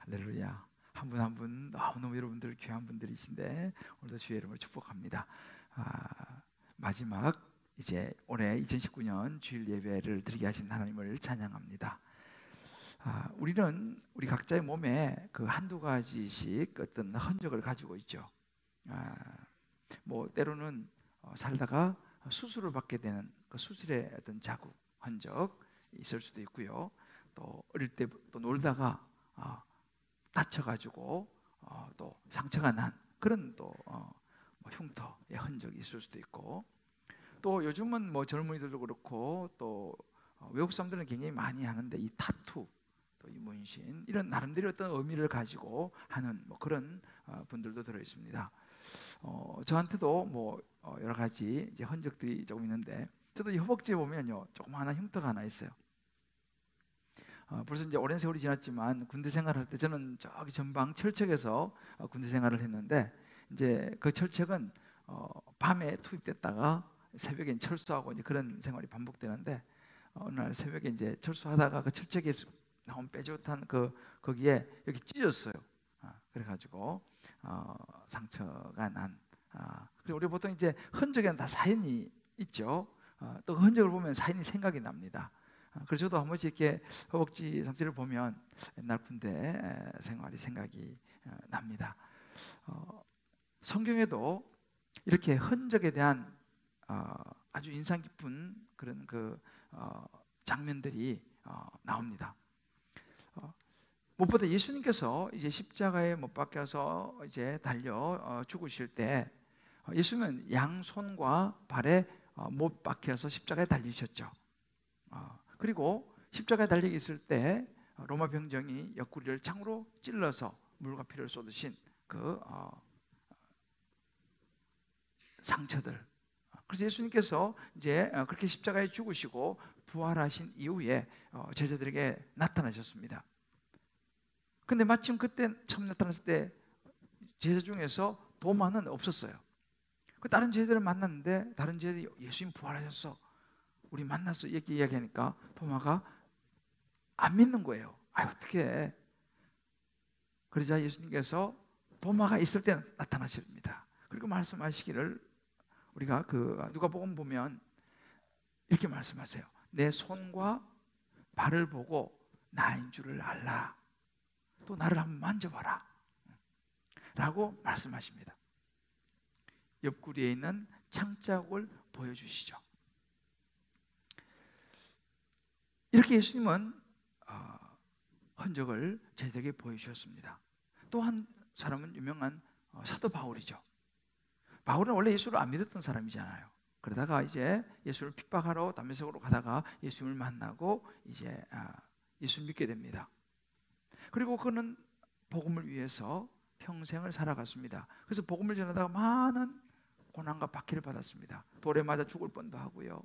할렐루야. 한 분 한 분 너무너무 여러분들 귀한 분들이신데 오늘도 주의 이름으로 축복합니다. 마지막 이제 올해 2019년 주일 예배를 드리게 하신 하나님을 찬양합니다. 우리는 우리 각자의 몸에 그 한두 가지씩 어떤 흔적을 가지고 있죠. 뭐 때로는 살다가 수술을 받게 되는 그 수술의 어떤 자국, 흔적 있을 수도 있고요. 또 어릴 때 또 놀다가 다쳐가지고 또 상처가 난 그런 또 뭐 흉터의 흔적이 있을 수도 있고, 또 요즘은 뭐 젊은이들도 그렇고 또 외국 사람들은 굉장히 많이 하는데 이 타투, 또 이 문신, 이런 나름대로 어떤 의미를 가지고 하는 뭐 그런 분들도 들어 있습니다. 저한테도 뭐 여러 가지 이제 흔적들이 조금 있는데, 저도 이 허벅지에 보면요 조그마한 흉터가 하나 있어요. 벌써 이제 오랜 세월이 지났지만 군대 생활할 때 저는 저기 전방 철책에서 군대 생활을 했는데, 이제 그 철책은 밤에 투입됐다가 새벽에 철수하고 이제 그런 생활이 반복되는데, 어느 날 새벽에 이제 철수하다가 그 철책에서 나온 뾰족한 거기에 여기 찢었어요. 그래가지고 상처가 난. 그리고 우리 보통 이제 흔적에는 다 사인이 있죠. 또 그 흔적을 보면 사인이 생각이 납니다. 그래서 저도 한 번씩 이렇게 허벅지 상처를 보면 옛날 군대 생활이 생각이 납니다. 성경에도 이렇게 흔적에 대한 아주 인상 깊은 그런 장면들이 나옵니다. 무엇보다 예수님께서 이제 십자가에 못 박혀서 이제 달려 죽으실 때 예수님은 양손과 발에 못 박혀서 십자가에 달리셨죠. 그리고 십자가에 달려 있을 때 로마 병정이 옆구리를 창으로 찔러서 물과 피를 쏟으신 그 상처들. 그래서 예수님께서 이제 그렇게 십자가에 죽으시고 부활하신 이후에 제자들에게 나타나셨습니다. 근데 마침 그때 처음 나타났을 때 제자 중에서 도마는 없었어요. 그 다른 제자들을 만났는데 다른 제자들이 예수님 부활하셨어, 우리 만났어, 이렇게 이야기하니까 도마가 안 믿는 거예요. 어떻게? 그러자 예수님께서 도마가 있을 때 나타나십니다. 그리고 말씀하시기를, 우리가 누가복음 보면 이렇게 말씀하세요. 내 손과 발을 보고 나인 줄을 알라. 또 나를 한번 만져봐라 라고 말씀하십니다. 옆구리에 있는 창자국을 보여주시죠. 이렇게 예수님은 흔적을 제자에게 보여주셨습니다. 또 한 사람은 유명한 사도 바울이죠. 바울은 원래 예수를 안 믿었던 사람이잖아요. 그러다가 이제 예수를 핍박하러 다메섹으로 가다가 예수님을 만나고 이제 예수를 믿게 됩니다. 그리고 그는 복음을 위해서 평생을 살아갔습니다. 그래서 복음을 전하다가 많은 고난과 박해를 받았습니다. 돌에 맞아 죽을 뻔도 하고요.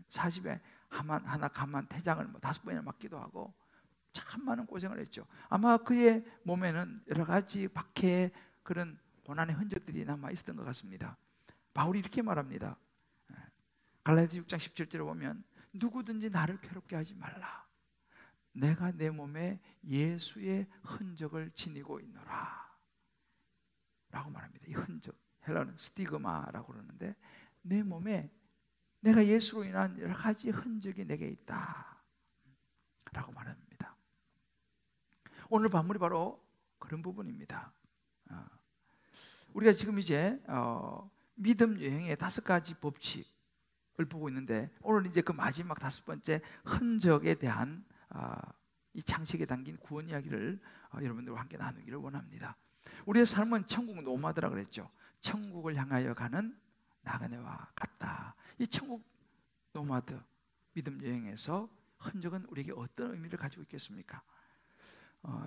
40에 하나 가만 태장을 5번이나 맞기도 하고 참 많은 고생을 했죠. 아마 그의 몸에는 여러 가지 박해의 그런 고난의 흔적들이 남아 있었던 것 같습니다. 바울이 이렇게 말합니다. 갈라디아 6장 17절에 보면 누구든지 나를 괴롭게 하지 말라. 내가 내 몸에 예수의 흔적을 지니고 있노라 라고 말합니다. 이 흔적, 헬라는 스티그마라고 그러는데, 내 몸에 내가 예수로 인한 여러 가지 흔적이 내게 있다 라고 말합니다. 오늘 본문이 바로 그런 부분입니다. 우리가 지금 이제 믿음 여행의 5가지 법칙을 보고 있는데, 오늘 이제 그 마지막 5번째 흔적에 대한 이 창식에 담긴 구원 이야기를 여러분들과 함께 나누기를 원합니다. 우리의 삶은 천국 노마드라 그랬죠. 천국을 향하여 가는 나그네와 같다. 이 천국 노마드 믿음 여행에서 흔적은 우리에게 어떤 의미를 가지고 있겠습니까?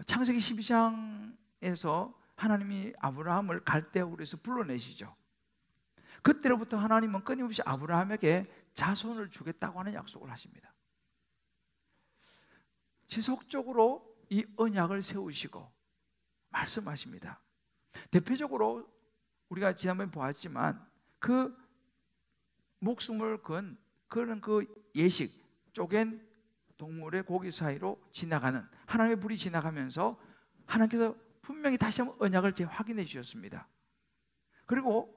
창세기 12장에서 하나님이 아브라함을 갈대아우르에서 불러내시죠. 그때로부터 하나님은 끊임없이 아브라함에게 자손을 주겠다고 하는 약속을 하십니다. 지속적으로 이 언약을 세우시고 말씀하십니다. 대표적으로 우리가 지난번에 보았지만 그 목숨을 그는 그 예식, 쪼갠 동물의 고기 사이로 지나가는 하나님의 불이 지나가면서 하나님께서 분명히 다시 한번 언약을 재확인해 주셨습니다. 그리고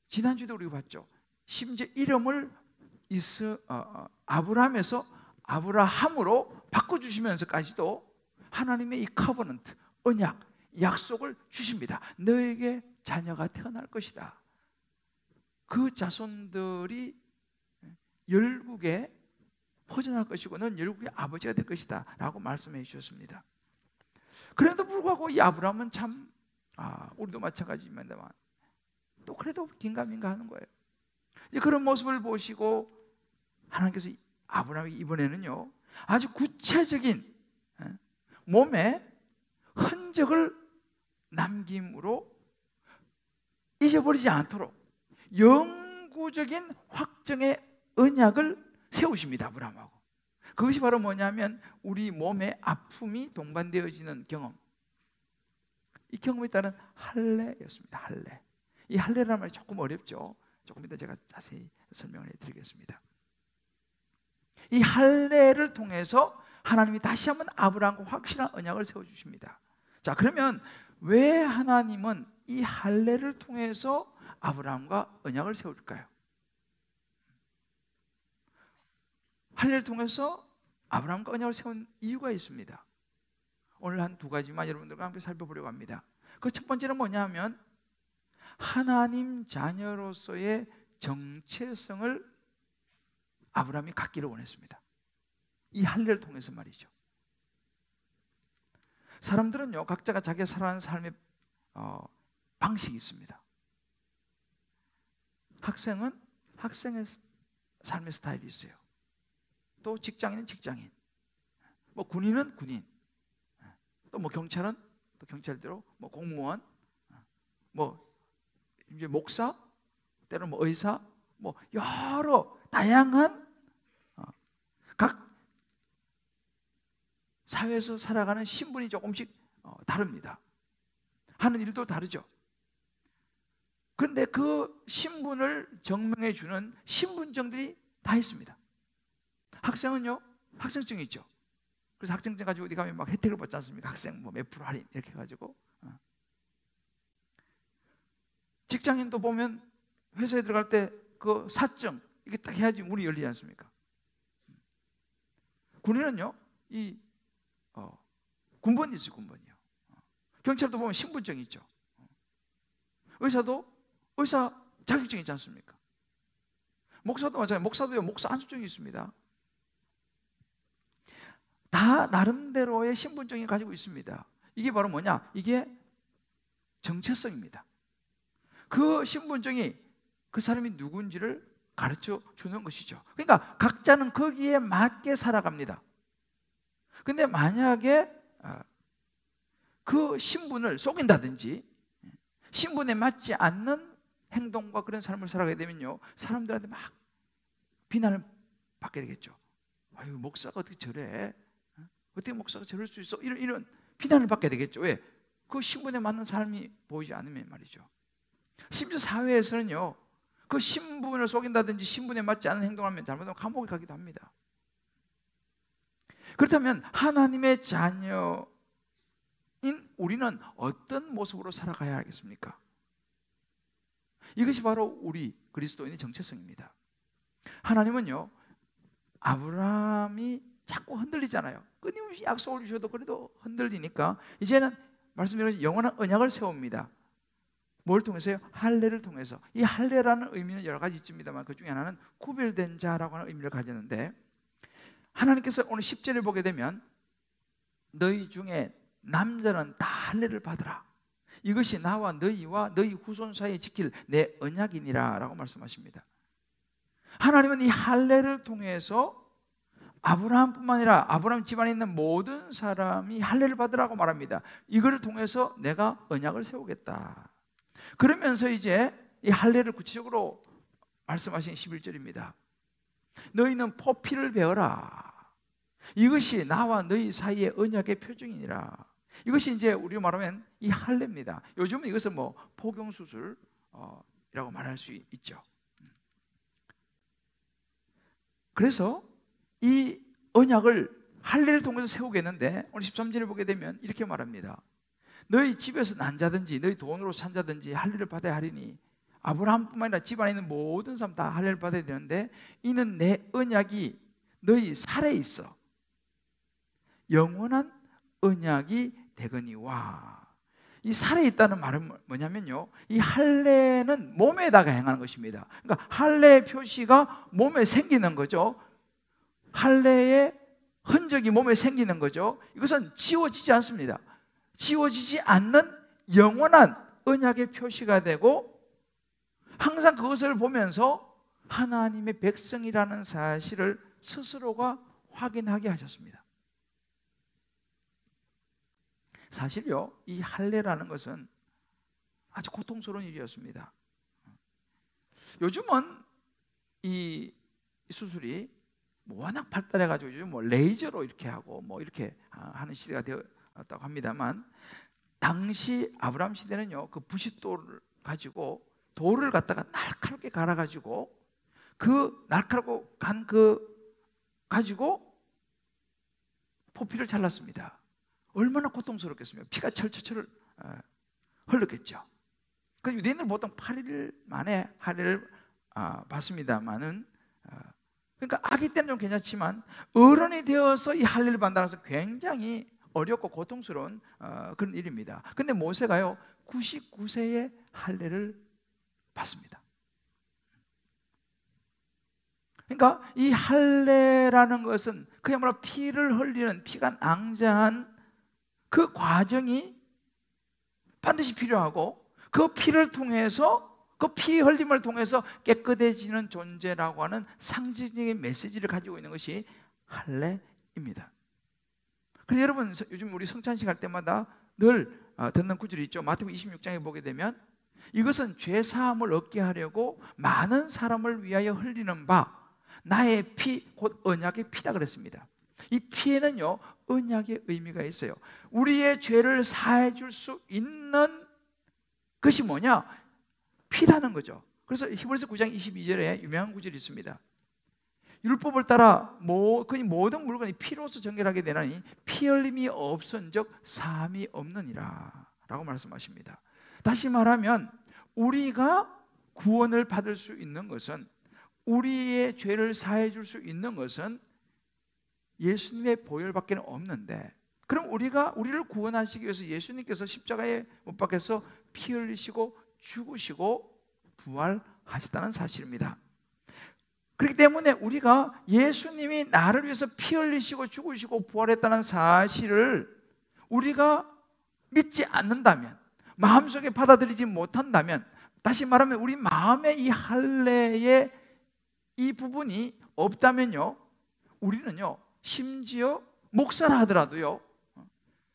지난주에도 우리가 봤죠. 심지어 이름을 아브라함에서 아브라함으로 바꿔주시면서까지도 하나님의 이 커버넌트, 언약, 약속을 주십니다. 너에게 자녀가 태어날 것이다. 그 자손들이 열국에 퍼져날 것이고 넌 열국의 아버지가 될 것이다 라고 말씀해 주셨습니다. 그래도 불구하고 이 아브라함은 참 우리도 마찬가지입니다만 또 그래도 긴가민가 하는 거예요. 이제 그런 모습을 보시고 하나님께서 아브라함이 이번에는요 아주 구체적인 몸에 흔적을 남김으로 잊어버리지 않도록 영구적인 확정의 언약을 세우십니다. 아브라함하고. 그것이 바로 뭐냐면 우리 몸의 아픔이 동반되어지는 경험, 이 경험에 따른 할례였습니다. 할례. 이 할례라는 말이 조금 어렵죠. 조금 이따 제가 자세히 설명을 해드리겠습니다. 이 할례를 통해서 하나님이 다시 한번 아브라함과 확실한 언약을 세워주십니다. 자, 그러면 왜 하나님은 이 할례를 통해서 아브라함과 언약을 세울까요? 할례를 통해서 아브라함과 언약을 세운 이유가 있습니다. 오늘 한 두 가지만 여러분들과 함께 살펴보려고 합니다. 그 첫 번째는 뭐냐면 하나님 자녀로서의 정체성을 아브라함이 갖기를 원했습니다. 이 할례를 통해서 말이죠. 사람들은요 각자가 자기가 살아가는 삶의 방식이 있습니다. 학생은 학생의 삶의 스타일이 있어요. 또 직장인은 직장인, 뭐 군인은 군인, 또 뭐 경찰은 또 경찰대로, 뭐 공무원, 뭐 이제 목사, 때로는 뭐 의사, 뭐 여러 다양한 각 사회에서 살아가는 신분이 조금씩 다릅니다. 하는 일도 다르죠. 그런데 그 신분을 증명해 주는 신분증들이 다 있습니다. 학생은요 학생증이 있죠. 그래서 학생증 가지고 어디 가면 막 혜택을 받지 않습니까? 학생 뭐 몇 프로 할인 이렇게 해가지고. 직장인도 보면 회사에 들어갈 때 그 사증 이게 딱 해야지 문이 열리지 않습니까? 군인은요 이 군번이 있어요. 군번이요. 경찰도 보면 신분증이 있죠. 의사도 의사 자격증이 있지 않습니까? 목사도 마찬가지예요. 목사도요 목사 안수증이 있습니다. 다 나름대로의 신분증이 가지고 있습니다. 이게 바로 뭐냐? 이게 정체성입니다. 그 신분증이 그 사람이 누군지를 가르쳐 주는 것이죠. 그러니까 각자는 거기에 맞게 살아갑니다. 근데 만약에 그 신분을 속인다든지 신분에 맞지 않는 행동과 그런 삶을 살아가게 되면요 사람들한테 막 비난을 받게 되겠죠. 아유 목사가 어떻게 저래? 어떻게 목사가 저럴 수 있어? 이런 비난을 받게 되겠죠. 왜? 그 신분에 맞는 삶이 보이지 않으면 말이죠. 심지어 사회에서는요 그 신분을 속인다든지 신분에 맞지 않는 행동을 하면 잘못하면 감옥에 가기도 합니다. 그렇다면 하나님의 자녀인 우리는 어떤 모습으로 살아가야 하겠습니까? 이것이 바로 우리 그리스도인의 정체성입니다. 하나님은요 아브라함이 자꾸 흔들리잖아요. 끊임없이 약속을 주셔도 그래도 흔들리니까 이제는 말씀드린 영원한 언약을 세웁니다. 뭘 통해서요? 할례를 통해서. 이 할례라는 의미는 여러 가지 있습니다만 그 중에 하나는 구별된 자라고 하는 의미를 가졌는데 하나님께서 오늘 10절을 보게 되면 너희 중에 남자는 다 할례를 받으라. 이것이 나와 너희와 너희 후손 사이에 지킬 내 언약이니라 라고 말씀하십니다. 하나님은 이 할례를 통해서 아브라함뿐만 아니라 아브라함 집안에 있는 모든 사람이 할례를 받으라고 말합니다. 이걸 통해서 내가 언약을 세우겠다. 그러면서 이제 이 할례를 구체적으로 말씀하신 11절입니다. 너희는 포피를 베어라. 이것이 나와 너희 사이의 언약의 표징이니라. 이것이 이제 우리로 말하면 이 할례입니다. 요즘은 이것을 뭐 포경수술이라고 말할 수 있죠. 그래서 이 언약을 할례를 통해서 세우겠는데 오늘 13절에 보게 되면 이렇게 말합니다. 너희 집에서 난 자든지 너희 돈으로 산 자든지 할례를 받아야 하리니 아브라함뿐만 아니라 집안에 있는 모든 사람 다 할례를 받아야 되는데 이는 내 언약이 너희 살에 있어 영원한 언약이 되거니와. 이 살에 있다는 말은 뭐냐면요, 이 할례는 몸에다가 행하는 것입니다. 그러니까 할례의 표시가 몸에 생기는 거죠. 할례의 흔적이 몸에 생기는 거죠. 이것은 지워지지 않습니다. 지워지지 않는 영원한 언약의 표시가 되고 항상 그것을 보면서 하나님의 백성이라는 사실을 스스로가 확인하게 하셨습니다. 사실요, 이 할례라는 것은 아주 고통스러운 일이었습니다. 요즘은 이 수술이 워낙 발달해가지고 요즘 뭐 레이저로 이렇게 하고 뭐 이렇게 하는 시대가 되었다고 합니다만, 당시 아브라함 시대는요, 그 부싯돌을 가지고 돌을 갖다가 날카롭게 갈아가지고 그 날카롭고 간 가지고 포피를 잘랐습니다. 얼마나 고통스럽겠습니까? 피가 철철철 흘렀겠죠. 그 유대인들은 보통 8일 만에 할례를 받습니다만은, 그러니까 아기 때는 좀 괜찮지만 어른이 되어서 이 할례를 받는다는 것은 굉장히 어렵고 고통스러운 그런 일입니다. 근데 모세가요 99세에 할례를 받습니다. 그러니까 이 할례라는 것은 그야말로 피를 흘리는, 피가 낭자한 그 과정이 반드시 필요하고, 그 피를 통해서, 그 피 흘림을 통해서 깨끗해지는 존재라고 하는 상징적인 메시지를 가지고 있는 것이 할례입니다. 그래서 여러분, 요즘 우리 성찬식 할 때마다 늘 듣는 구절이 있죠. 마태복음 26장에 보게 되면 이것은 죄 사함을 얻게 하려고 많은 사람을 위하여 흘리는 바 나의 피, 곧 언약의 피다 그랬습니다. 이 피에는요 언약의 의미가 있어요. 우리의 죄를 사해 줄 수 있는 것이 뭐냐? 피다는 거죠. 그래서 히브리서 9장 22절에 유명한 구절이 있습니다. 율법을 따라 거의 모든 물건이 피로서 정결하게 되나니 피 흘림이 없은즉 사함이 없느니라 라고 말씀하십니다. 다시 말하면 우리가 구원을 받을 수 있는 것은, 우리의 죄를 사해 줄 수 있는 것은 예수님의 보혈밖에 없는데, 그럼 우리를 구원하시기 위해서 예수님께서 십자가에 못 박혀서 피 흘리시고 죽으시고 부활하셨다는 사실입니다. 그렇기 때문에 우리가 예수님이 나를 위해서 피 흘리시고 죽으시고 부활했다는 사실을 우리가 믿지 않는다면, 마음속에 받아들이지 못한다면, 다시 말하면 우리 마음에 이 할례의 이 부분이 없다면요, 우리는요 심지어 목사라 하더라도요,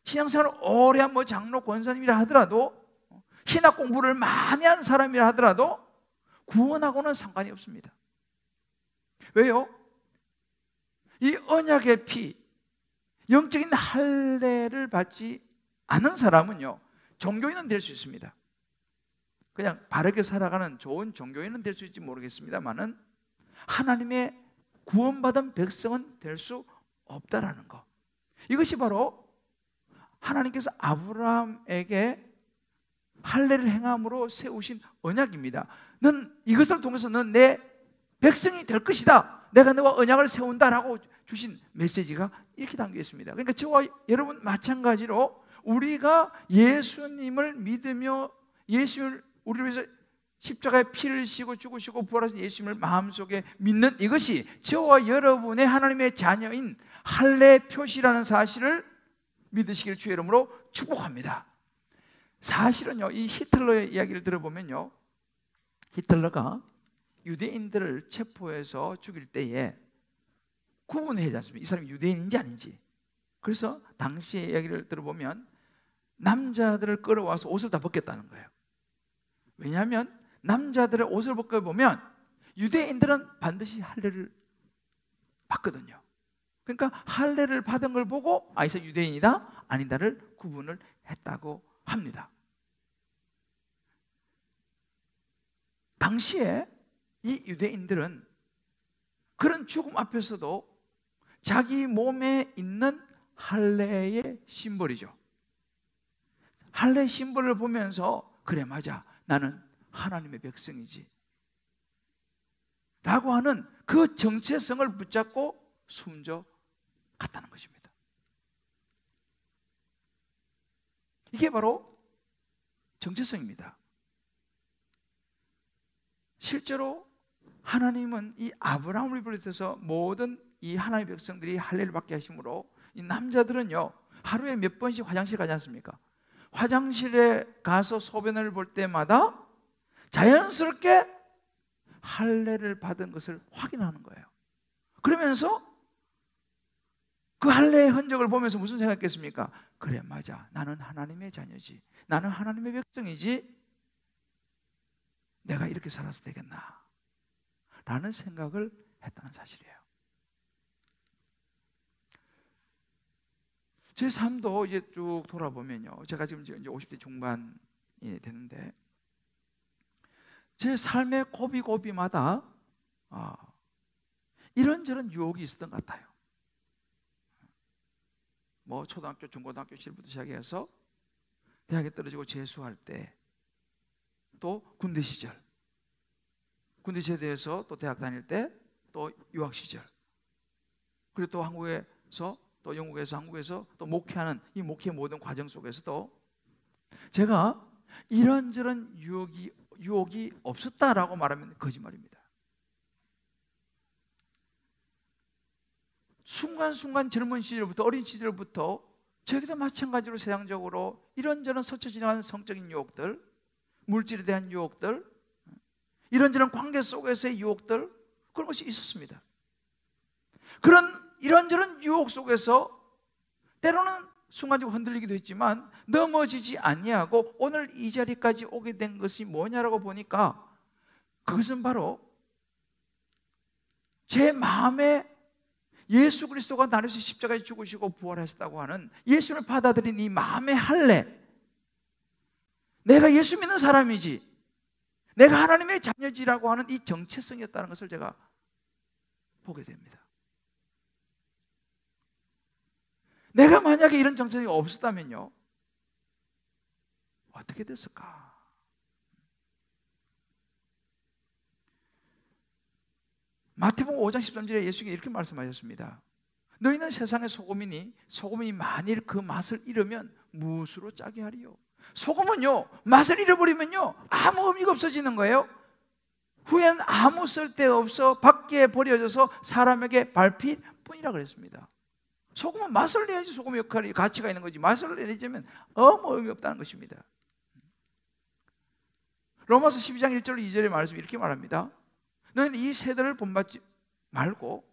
신앙생활을 오래 한 장로 권사님이라 하더라도, 신학 공부를 많이 한 사람이라 하더라도 구원하고는 상관이 없습니다. 왜요? 이 언약의 피, 영적인 할례를 받지 않은 사람은요 종교인은 될 수 있습니다. 그냥 바르게 살아가는 좋은 종교인은 될 수 있을지 모르겠습니다만은 하나님의 구원받은 백성은 될 수 없다라는 것, 이것이 바로 하나님께서 아브라함에게 할례를 행함으로 세우신 언약입니다. 넌 이것을 통해서 넌 내 백성이 될 것이다, 내가 너와 언약을 세운다라고 주신 메시지가 이렇게 담겨 있습니다. 그러니까 저와 여러분 마찬가지로 우리가 예수님을 믿으며 예수를 우리를 위해서 십자가에 피를 흘리시고 죽으시고 부활하신 예수님을 마음속에 믿는 이것이 저와 여러분의 하나님의 자녀인 할례 표시라는 사실을 믿으시길 주의 이름으로 축복합니다. 사실은요, 이 히틀러의 이야기를 들어보면요, 히틀러가 유대인들을 체포해서 죽일 때에 구분해야지 않습니까? 이 사람이 유대인인지 아닌지. 그래서 당시의 이야기를 들어보면 남자들을 끌어와서 옷을 다 벗겼다는 거예요. 왜냐하면 남자들의 옷을 벗겨보면 유대인들은 반드시 할례를 받거든요. 그러니까 할례를 받은 걸 보고 이 사람 유대인이다 아니다를 구분을 했다고 합니다. 당시에 이 유대인들은 그런 죽음 앞에서도 자기 몸에 있는 할례의 심벌이죠. 할례 심벌을 보면서 그래 맞아 나는 하나님의 백성이지 라고 하는 그 정체성을 붙잡고 숨져 갔다는 것입니다. 이게 바로 정체성입니다. 실제로 하나님은 이 아브라함을 비롯해서 모든 이 하나님의 백성들이 할례를 받게 하심으로 이 남자들은요 하루에 몇 번씩 화장실 가지 않습니까? 화장실에 가서 소변을 볼 때마다 자연스럽게 할례를 받은 것을 확인하는 거예요. 그러면서 그 할례의 흔적을 보면서 무슨 생각했겠습니까? 그래 맞아 나는 하나님의 자녀지, 나는 하나님의 백성이지, 내가 이렇게 살아서 되겠나 라는 생각을 했다는 사실이에요. 제 삶도 이제 쭉 돌아보면요, 제가 지금 이제 50대 중반이 되는데 제 삶의 고비고비마다 이런저런 유혹이 있었던 것 같아요. 뭐 초등학교, 중고등학교 시절부터 시작해서 대학에 떨어지고 재수할 때, 또 군대 시절, 군대 제대해서 또 대학 다닐 때, 또 유학 시절, 그리고 또 한국에서 또 영국에서 한국에서 또 목회하는 이 목회의 모든 과정 속에서도 제가 이런저런 유혹이 없었다라고 말하면 거짓말입니다. 순간순간 젊은 시절부터, 어린 시절부터 저에게도 마찬가지로 세상적으로 이런저런 스쳐 지나가는 성적인 유혹들, 물질에 대한 유혹들, 이런저런 관계 속에서의 유혹들, 그런 것이 있었습니다. 그런 이런저런 유혹 속에서 때로는 순간적으로 흔들리기도 했지만 넘어지지 아니하고 오늘 이 자리까지 오게 된 것이 뭐냐라고 보니까 그것은 바로 제 마음에 예수 그리스도가 나를 위해서 십자가에 죽으시고 부활하셨다고 하는 예수를 받아들인 이 마음의 할례, 내가 예수 믿는 사람이지, 내가 하나님의 자녀지라고 하는 이 정체성이었다는 것을 제가 보게 됩니다. 내가 만약에 이런 정체성이 없었다면요 어떻게 됐을까? 마태복음 5장 13절에 예수님이 이렇게 말씀하셨습니다. 너희는 세상의 소금이니 소금이 만일 그 맛을 잃으면 무엇으로 짜게 하리요? 소금은요 맛을 잃어버리면요 아무 의미가 없어지는 거예요. 후엔 아무 쓸데없어 밖에 버려져서 사람에게 밟힐 뿐이라 그랬습니다. 소금은 맛을 내야지 소금의 역할이 가치가 있는 거지, 맛을 내자면 아무 의미 없다는 것입니다. 로마서 12장 1절 2절의 말씀이 이렇게 말합니다. 너희는 이 세대를 본받지 말고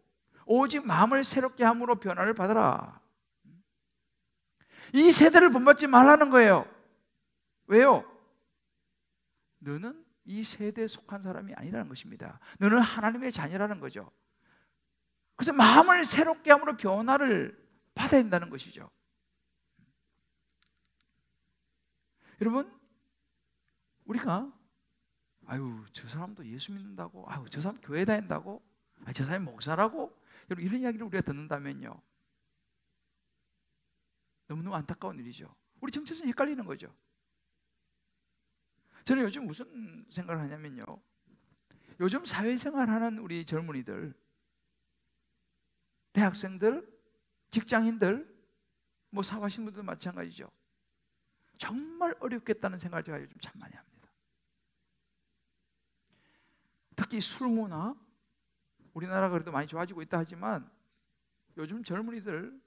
오직 마음을 새롭게 함으로 변화를 받아라. 이 세대를 본받지 말라는 거예요. 왜요? 너는 이 세대에 속한 사람이 아니라는 것입니다. 너는 하나님의 자녀라는 거죠. 그래서 마음을 새롭게 함으로 변화를 받아야 된다는 것이죠. 여러분, 우리가 아유 저 사람도 예수 믿는다고, 아유 저 사람 교회 다닌다고, 저 사람이 목사라고, 여러분 이런 이야기를 우리가 듣는다면요 너무너무 안타까운 일이죠. 우리 정체성이 헷갈리는 거죠. 저는 요즘 무슨 생각을 하냐면요, 요즘 사회생활하는 우리 젊은이들, 대학생들, 직장인들, 뭐 사업하시는 분들도 마찬가지죠. 정말 어렵겠다는 생각을 제가 요즘 참 많이 합니다. 특히 술 문화, 우리나라가 그래도 많이 좋아지고 있다 하지만 요즘 젊은이들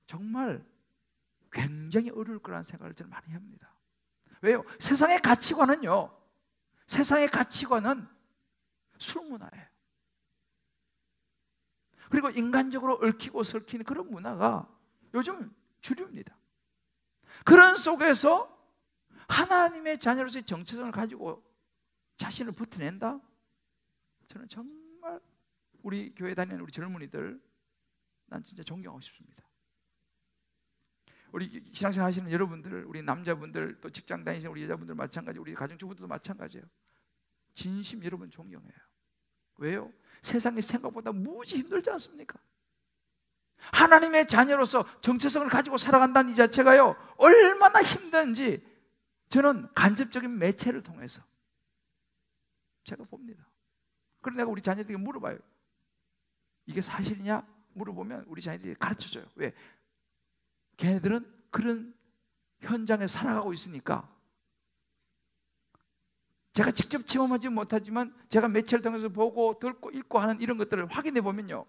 정말 굉장히 어려울 거라는 생각을 저는 많이 합니다. 왜요? 세상의 가치관은요, 세상의 가치관은 술 문화예요. 그리고 인간적으로 얽히고 설키는 그런 문화가 요즘 주류입니다. 그런 속에서 하나님의 자녀로서의 정체성을 가지고 자신을 버텨낸다? 저는 정말 우리 교회 다니는 우리 젊은이들 난 진짜 존경하고 싶습니다. 우리 신앙생활 하시는 여러분들, 우리 남자분들, 또 직장 다니시는 우리 여자분들 마찬가지, 우리 가정주부들도 마찬가지예요. 진심 여러분 존경해요. 왜요? 세상이 생각보다 무지 힘들지 않습니까? 하나님의 자녀로서 정체성을 가지고 살아간다는 이 자체가요, 얼마나 힘든지 저는 간접적인 매체를 통해서 제가 봅니다. 그래서 내가 우리 자녀들에게 물어봐요. 이게 사실이냐? 물어보면 우리 자녀들이 가르쳐줘요. 왜? 걔네들은 그런 현장에 살아가고 있으니까. 제가 직접 체험하지 못하지만 제가 매체를 통해서 보고 듣고 읽고 하는 이런 것들을 확인해 보면요,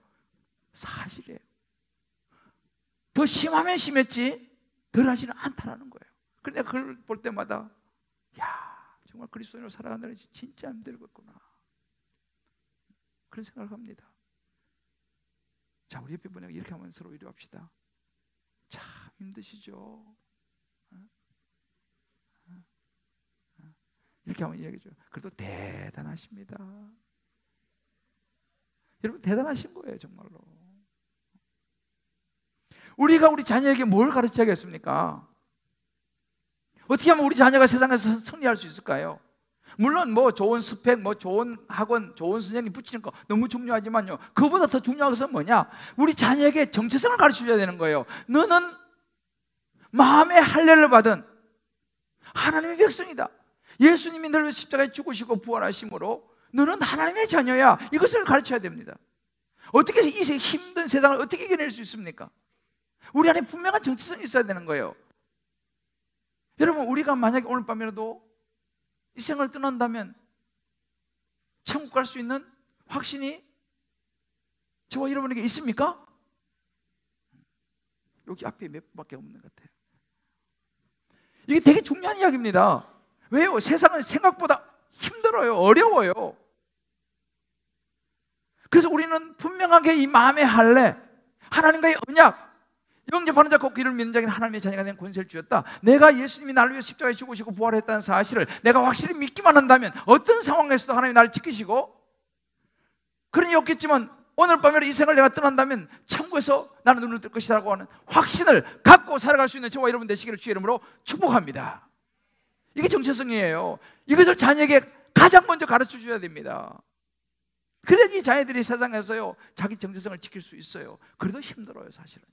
사실이에요. 더 심하면 심했지 덜 하지는 않다라는 거예요. 그런데 그걸 볼 때마다 야, 정말 그리스도인으로 살아가는 게 진짜 힘들겠구나, 그런 생각을 합니다. 자, 우리 옆에 분에게 이렇게 하면 서로 위로합시다. 참 힘드시죠? 이렇게 하면 이야기죠. 그래도 대단하십니다. 여러분, 대단하신 거예요, 정말로. 우리가 우리 자녀에게 뭘 가르쳐야겠습니까? 어떻게 하면 우리 자녀가 세상에서 승리할 수 있을까요? 물론 뭐 좋은 스펙, 뭐 좋은 학원, 좋은 선생님 붙이는 거 너무 중요하지만요, 그보다 더 중요한 것은 뭐냐? 우리 자녀에게 정체성을 가르쳐줘야 되는 거예요. 너는 마음의 할례를 받은 하나님의 백성이다. 예수님이 너를 위해서 십자가에 죽으시고 부활하심으로 너는 하나님의 자녀야. 이것을 가르쳐야 됩니다. 어떻게 이 힘든 세상을 어떻게 이겨낼 수 있습니까? 우리 안에 분명한 정체성이 있어야 되는 거예요. 여러분, 우리가 만약에 오늘 밤이라도 이 생을 떠난다면 천국 갈 수 있는 확신이 저와 여러분에게 있습니까? 여기 앞에 몇 분밖에 없는 것 같아요. 이게 되게 중요한 이야기입니다. 왜요? 세상은 생각보다 힘들어요. 어려워요. 그래서 우리는 분명하게 이 마음의 할례, 하나님과의 언약, 영접하는 자 곧 그를 믿는 자에게는 하나님의 자녀가 된 권세를 주었다. 내가 예수님이 나를 위해 십자가에 죽으시고 부활했다는 사실을 내가 확실히 믿기만 한다면 어떤 상황에서도 하나님이 나를 지키시고, 그러니 없겠지만 오늘 밤에 이 생을 내가 떠난다면 천국에서 나는 눈을 뜰 것이라고 하는 확신을 갖고 살아갈 수 있는 저와 여러분 되시기를 주의 이름으로 축복합니다. 이게 정체성이에요. 이것을 자녀에게 가장 먼저 가르쳐 줘야 됩니다. 그래야지 자녀들이 세상에서요, 자기 정체성을 지킬 수 있어요. 그래도 힘들어요, 사실은요.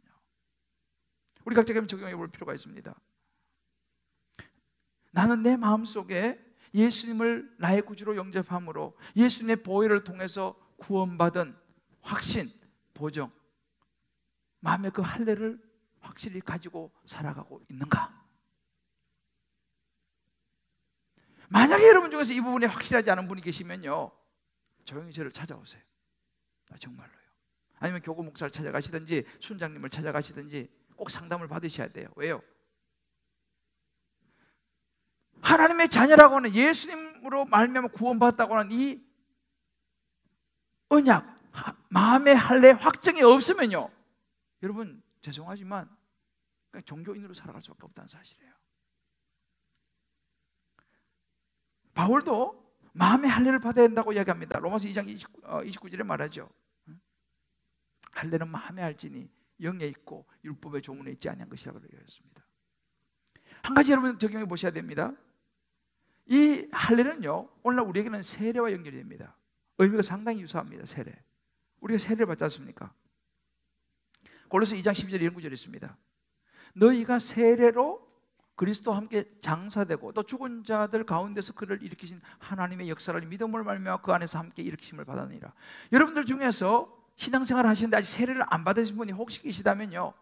우리 각자가 적용해 볼 필요가 있습니다. 나는 내 마음속에 예수님을 나의 구주로 영접함으로 예수님의 보혈을 통해서 구원받은 확신, 보정, 마음의 그 할례를 확실히 가지고 살아가고 있는가? 만약에 여러분 중에서 이 부분이 확실하지 않은 분이 계시면요, 조용히 저를 찾아오세요. 정말로요. 아니면 교구 목사를 찾아가시든지 순장님을 찾아가시든지 꼭 상담을 받으셔야 돼요. 왜요? 하나님의 자녀라고 하는, 예수님으로 말미암아 구원받았다고 하는 이 언약, 마음의 할례 확정이 없으면요, 여러분 죄송하지만 그냥 종교인으로 살아갈 수밖에 없다는 사실이에요. 바울도 마음의 할례를 받아야 된다고 이야기합니다. 로마서 2장 29절에 말하죠. 할례는 마음에 할지니 영에 있고 율법의 조문에 있지 아니한 것이라고 얘기했습니다. 한 가지 여러분 적용해 보셔야 됩니다. 이 할례는요, 오늘날 우리에게는 세례와 연결이 됩니다. 의미가 상당히 유사합니다. 세례. 우리가 세례를 받지 않습니까? 골로새 2장 12절 이런 구절이 있습니다. 너희가 세례로 그리스도와 함께 장사되고 또 죽은 자들 가운데서 그를 일으키신 하나님의 역사를 믿음으로 말미암아 그 안에서 함께 일으키심을 받았느니라. 여러분들 중에서 신앙생활을 하시는데 아직 세례를 안 받으신 분이 혹시 계시다면요,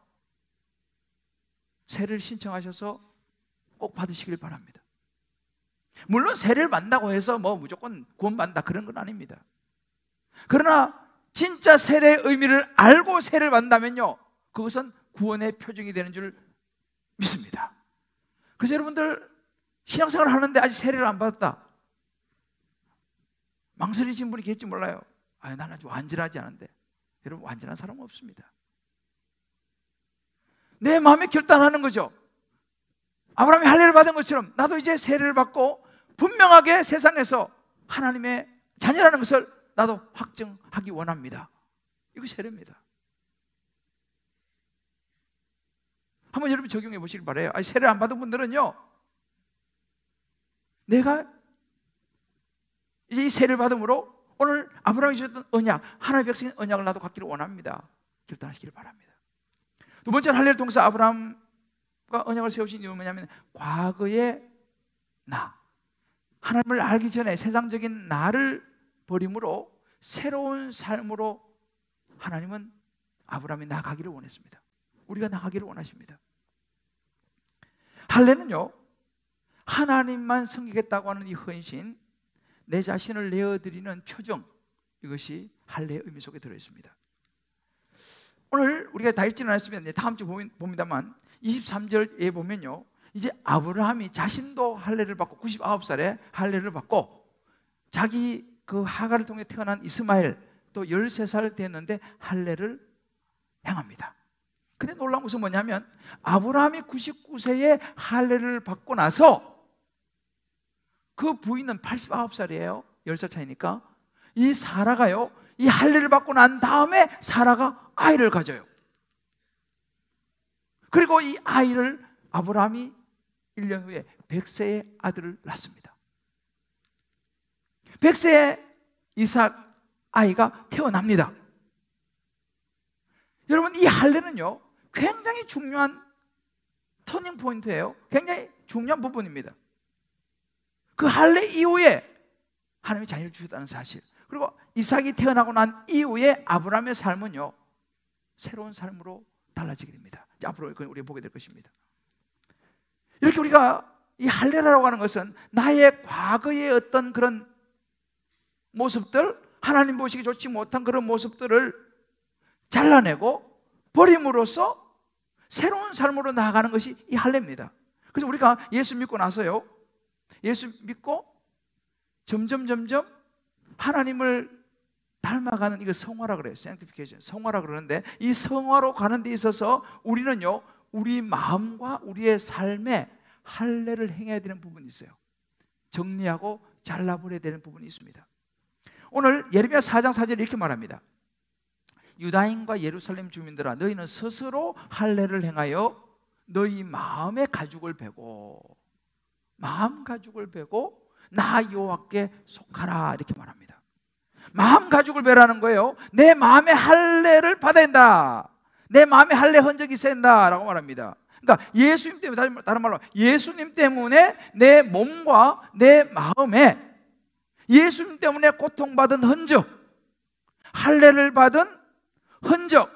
세례를 신청하셔서 꼭 받으시길 바랍니다. 물론 세례를 받는다고 해서 뭐 무조건 구원받는다 그런 건 아닙니다. 그러나 진짜 세례의 의미를 알고 세례를 받는다면요, 그것은 구원의 표징이 되는 줄 믿습니다. 그래서 여러분들 신앙생활을 하는데 아직 세례를 안 받았다, 망설이신 분이 계실지 몰라요. 나는 아주 완전하지 않은데. 여러분, 완전한 사람은 없습니다. 내 마음에 결단하는 거죠. 아브라함이 할례를 받은 것처럼 나도 이제 세례를 받고 분명하게 세상에서 하나님의 자녀라는 것을 나도 확증하기 원합니다. 이거 세례입니다. 한번 여러분 적용해 보시길 바라요. 세례 안 받은 분들은요, 내가 이제 이 세례를 받음으로 오늘 아브라함이 주셨던 언약, 하나님의 백성의 언약을 나도 갖기를 원합니다. 결단하시기를 바랍니다. 두 번째는 할례를 통해서 아브라함과 언약을 세우신 이유는 뭐냐면 과거의 나, 하나님을 알기 전에 세상적인 나를 버림으로 새로운 삶으로 하나님은 아브라함이 나가기를 원했습니다. 우리가 나가기를 원하십니다. 할례는요, 하나님만 섬기겠다고 하는 이 헌신, 내 자신을 내어드리는 표정, 이것이 할례의 의미 속에 들어있습니다. 오늘 우리가 다 읽지는 않았으면 다음 주 봅니다만 23절에 보면요, 이제 아브라함이 자신도 할례를 받고 99살에 할례를 받고 자기 그 하가를 통해 태어난 이스마엘 또 13살 됐는데 할례를 행합니다. 근데 놀라운 것은 뭐냐면 아브라함이 99세에 할례를 받고 나서 그 부인은 89살이에요. 10살 차이니까. 이 사라가요, 이 할례를 받고 난 다음에 사라가 아이를 가져요. 그리고 이 아이를 아브라함이 1년 후에 100세의 아들을 낳습니다. 100세의 이삭 아이가 태어납니다. 여러분, 이 할례는요 굉장히 중요한 터닝 포인트예요. 굉장히 중요한 부분입니다. 그 할례 이후에 하나님이 자녀를 주셨다는 사실, 그리고 이삭이 태어나고 난 이후에 아브라함의 삶은요 새로운 삶으로 달라지게 됩니다. 앞으로 우리가 보게 될 것입니다. 이렇게 우리가 이 할례라고 하는 것은 나의 과거의 어떤 그런 모습들, 하나님 보시기 좋지 못한 그런 모습들을 잘라내고 버림으로써 새로운 삶으로 나아가는 것이 이 할례입니다. 그래서 우리가 예수 믿고 나서요, 예수 믿고 점점 하나님을 닮아가는, 이거 성화라 그래요. sanctification, 성화라 그러는데 이 성화로 가는 데 있어서 우리는요 우리 마음과 우리의 삶에 할례를 행해야 되는 부분이 있어요. 정리하고 잘라버려야 되는 부분이 있습니다. 오늘 예레미야 4장 4절에 이렇게 말합니다. 유다인과 예루살렘 주민들아, 너희는 스스로 할례를 행하여 너희 마음의 가죽을 베고, 마음 가죽을 베고 나 여호와께 속하라, 이렇게 말합니다. 마음 가죽을 베라는 거예요. 내 마음의 할례를 받아야 된다. 내 마음에 할례 흔적이 있어야 된다라고 말합니다. 그러니까 예수님 때문에, 다른 말로 예수님 때문에 내 몸과 내 마음에 예수님 때문에 고통받은 흔적, 할례를 받은 흔적,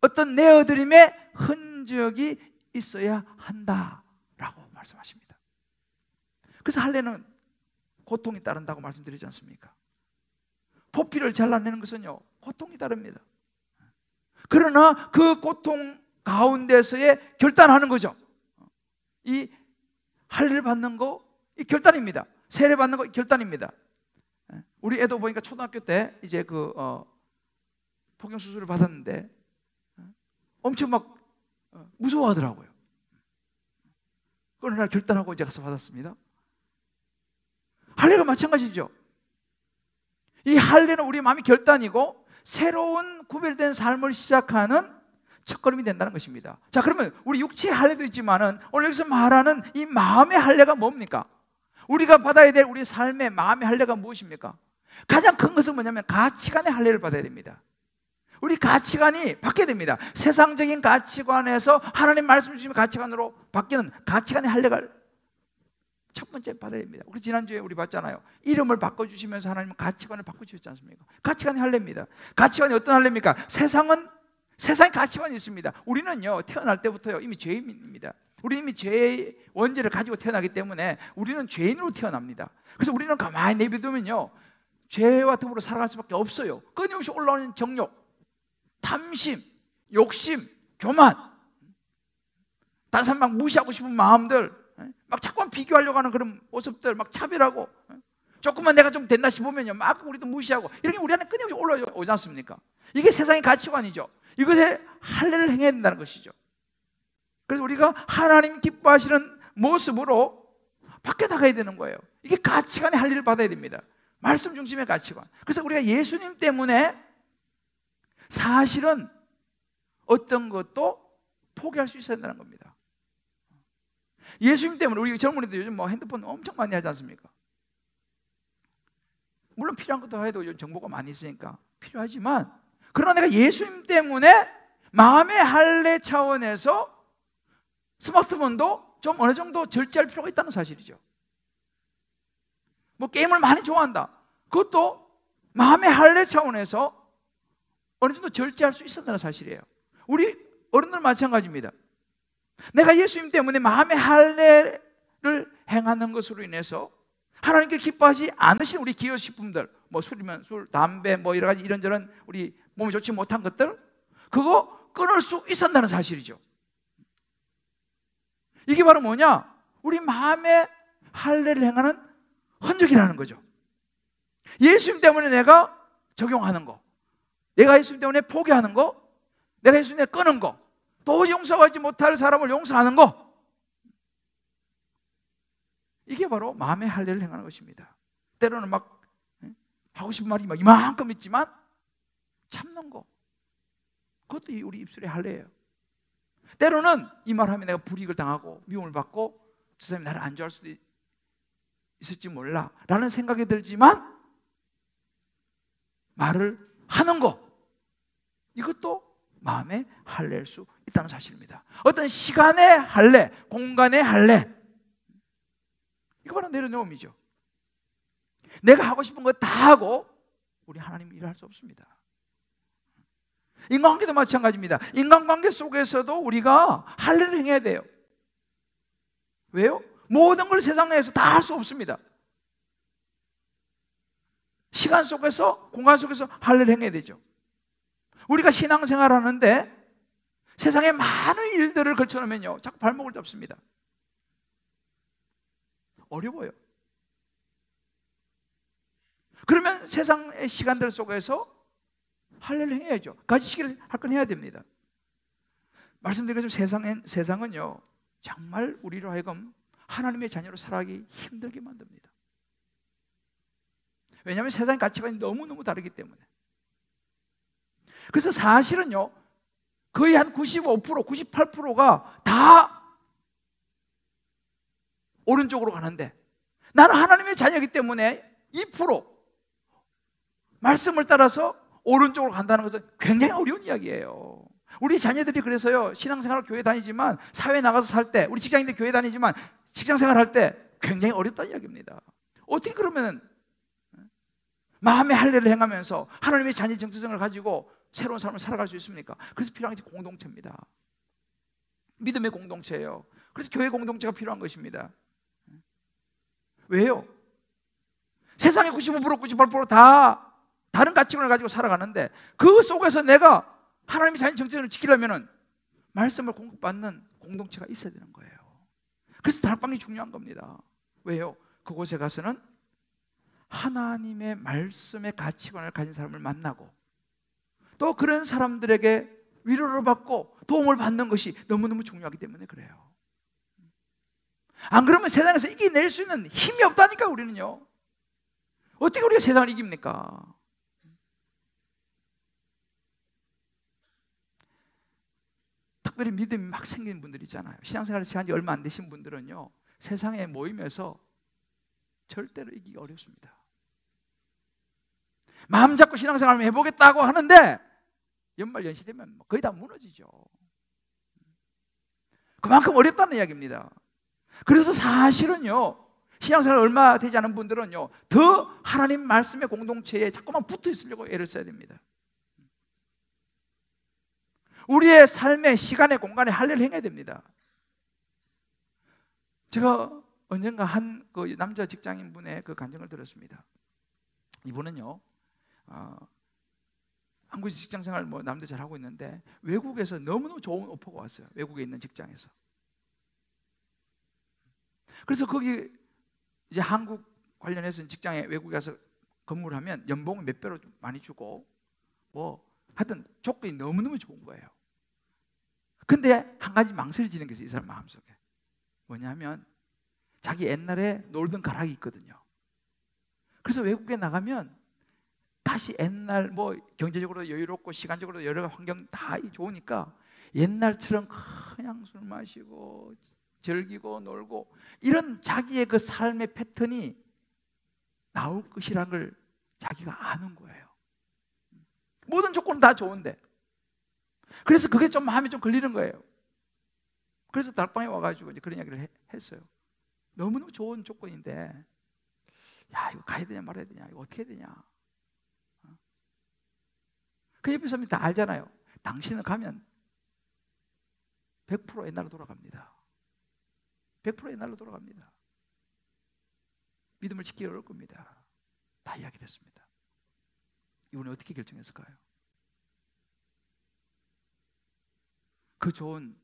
어떤 내어드림의 흔적이 있어야 한다라고 말씀하십니다. 그래서 할례는 고통이 따른다고 말씀드리지 않습니까? 포피를 잘라내는 것은요 고통이 따릅니다. 그러나 그 고통 가운데서의 결단하는 거죠. 이 할례를 받는 거, 이 결단입니다. 세례 받는 거 결단입니다. 우리 애도 보니까 초등학교 때 이제 그 폭경 수술을 받았는데 엄청 막 무서워하더라고요. 어느 날 결단하고 이제 가서 받았습니다. 할례가 마찬가지죠. 이 할례는 우리 마음이 결단이고 새로운 구별된 삶을 시작하는 첫걸음이 된다는 것입니다. 자, 그러면 우리 육체의 할례도 있지만은 오늘 여기서 말하는 이 마음의 할례가 뭡니까? 우리가 받아야 될 우리 삶의 마음의 할례가 무엇입니까? 가장 큰 것은 뭐냐면 가치관의 할례를 받아야 됩니다. 우리 가치관이 바뀌어야 됩니다. 세상적인 가치관에서 하나님 말씀 주시는 가치관으로 바뀌는 가치관의 할례가 첫 번째 받아야 됩니다. 우리 지난주에 우리 봤잖아요. 이름을 바꿔주시면서 하나님은 가치관을 바꿔주셨지 않습니까? 가치관이 할례입니다. 가치관이 어떤 할례입니까? 세상에 가치관이 있습니다. 우리는요 태어날 때부터요 이미 죄인입니다. 우리 이미 죄의 원죄를 가지고 태어나기 때문에 우리는 죄인으로 태어납니다. 그래서 우리는 가만히 내비두면요 죄와 더불어 살아갈 수밖에 없어요. 끊임없이 올라오는 정욕, 탐심, 욕심, 교만, 다른 사람 막 무시하고 싶은 마음들, 막 자꾸만 비교하려고 하는 그런 모습들, 막 차별하고, 조금만 내가 좀 됐나 싶으면요 막 우리도 무시하고, 이렇게 우리 안에 끊임없이 올라오지 않습니까? 이게 세상의 가치관이죠. 이것에 할례를 행해야 된다는 것이죠. 그래서 우리가 하나님 기뻐하시는 모습으로 바뀌어 나가야 되는 거예요. 이게 가치관의 할례를 받아야 됩니다. 말씀 중심의 가치관. 그래서 우리가 예수님 때문에 사실은 어떤 것도 포기할 수 있어야 된다는 겁니다. 예수님 때문에 우리 젊은이들 요즘 뭐 핸드폰 엄청 많이 하지 않습니까? 물론 필요한 것도 해도 요즘 정보가 많이 있으니까 필요하지만, 그러나 내가 예수님 때문에 마음의 할례 차원에서 스마트폰도 좀 어느 정도 절제할 필요가 있다는 사실이죠. 뭐 게임을 많이 좋아한다. 그것도 마음의 할례 차원에서 어느 정도 절제할 수 있었다는 사실이에요. 우리 어른들은 마찬가지입니다. 내가 예수님 때문에 마음의 할례를 행하는 것으로 인해서 하나님께 기뻐하지 않으신 우리 기호식품들, 뭐 술이면 술, 담배, 뭐 여러 가지 이런저런 우리 몸에 좋지 못한 것들, 그거 끊을 수 있었다는 사실이죠. 이게 바로 뭐냐? 우리 마음의 할례를 행하는 흔적이라는 거죠. 예수님 때문에 내가 적용하는 거, 내가 예수님 때문에 포기하는 거, 내가 예수님 때문에 끊은 거, 도저히 용서하지 못할 사람을 용서하는 거, 이게 바로 마음의 할례를 행하는 것입니다. 때로는 막 하고 싶은 말이 막 이만큼 있지만 참는 거, 그것도 우리 입술의 할례예요. 때로는 이 말하면 내가 불이익을 당하고 미움을 받고 저 사람이 나를 안 좋아할 수도 있을지 몰라 라는 생각이 들지만 말을 하는 거, 이것도 마음의 할례일 수 있다는 사실입니다. 어떤 시간의 할례, 공간의 할례, 이거 바로 내려놓음이죠. 내가 하고 싶은 거 다 하고 우리 하나님 일을 할 수 없습니다. 인간관계도 마찬가지입니다. 인간관계 속에서도 우리가 할례를 행해야 돼요. 왜요? 모든 걸 세상에서 다 할 수 없습니다. 시간 속에서, 공간 속에서 할례를 행해야 되죠. 우리가 신앙생활 하는데 세상에 많은 일들을 걸쳐놓으면요, 자꾸 발목을 잡습니다. 어려워요. 그러면 세상의 시간들 속에서 할례를 해야죠. 가지시기를 할 건 해야 됩니다. 말씀드린 것처럼 세상은요, 정말 우리로 하여금 하나님의 자녀로 살아가기 힘들게 만듭니다. 왜냐하면 세상의 가치관이 너무너무 다르기 때문에. 그래서 사실은요, 거의 한 95%, 98%가 다 오른쪽으로 가는데, 나는 하나님의 자녀이기 때문에 2% 말씀을 따라서 오른쪽으로 간다는 것은 굉장히 어려운 이야기예요. 우리 자녀들이 그래서요, 신앙생활 교회 다니지만 사회에 나가서 살 때, 우리 직장인들 교회 다니지만 직장생활 할 때 굉장히 어렵다는 이야기입니다. 어떻게 그러면 마음의 할례를 행하면서 하나님의 자녀 정체성을 가지고 새로운 삶을 살아갈 수 있습니까? 그래서 필요한 게 공동체입니다. 믿음의 공동체예요. 그래서 교회 공동체가 필요한 것입니다. 왜요? 세상의 95%, 98%다 다른 가치관을 가지고 살아가는데, 그 속에서 내가 하나님의 자녀 정체성을 지키려면 말씀을 공급받는 공동체가 있어야 되는 거예요. 그래서 다락방이 중요한 겁니다. 왜요? 그곳에 가서는 하나님의 말씀의 가치관을 가진 사람을 만나고, 또 그런 사람들에게 위로를 받고 도움을 받는 것이 너무너무 중요하기 때문에 그래요. 안 그러면 세상에서 이겨낼 수 있는 힘이 없다니까. 우리는요, 어떻게 우리가 세상을 이깁니까? 특별히 믿음이 막 생긴 분들 있잖아요. 신앙생활을 시작한 지 얼마 안 되신 분들은요, 세상에 모이면서 절대로 이기기 어렵습니다. 마음 잡고 신앙생활을 해보겠다고 하는데 연말 연시 되면 거의 다 무너지죠. 그만큼 어렵다는 이야기입니다. 그래서 사실은요, 신앙생활 얼마 되지 않은 분들은요, 더 하나님 말씀의 공동체에 자꾸만 붙어 있으려고 애를 써야 됩니다. 우리의 삶의 시간에 공간에 할례를 행해야 됩니다. 제가 언젠가 한 그 남자 직장인 분의 그 간증을 들었습니다. 이분은요, 한국 직장생활 뭐 남도 잘 하고 있는데 외국에서 너무너무 좋은 오퍼가 왔어요. 외국에 있는 직장에서. 그래서 거기 이제 한국 관련해서 직장에 외국에 가서 근무를 하면 연봉을 몇 배로 많이 주고 뭐 하여튼 조건이 너무너무 좋은 거예요. 근데 한 가지 망설여지는 게 있어요, 이 사람 마음속에. 뭐냐면 자기 옛날에 놀던 가락이 있거든요. 그래서 외국에 나가면 다시 옛날 뭐 경제적으로 여유롭고 시간적으로 여러 환경 다 좋으니까 옛날처럼 그냥 술 마시고 즐기고 놀고 이런 자기의 그 삶의 패턴이 나올 것이라는 걸 자기가 아는 거예요. 모든 조건은 다 좋은데. 그래서 그게 좀 마음에 좀 걸리는 거예요. 그래서 다락방에 와가지고 이제 그런 이야기를 했어요. 너무너무 좋은 조건인데, 야, 이거 가야 되냐 말아야 되냐, 이거 어떻게 해야 되냐. 그 옆에 사람이 다 알잖아요. 당신은 가면 100% 옛날로 돌아갑니다. 100% 옛날로 돌아갑니다. 믿음을 지키기 어려울 겁니다. 다 이야기를 했습니다. 이분이 어떻게 결정했을까요? 그 좋은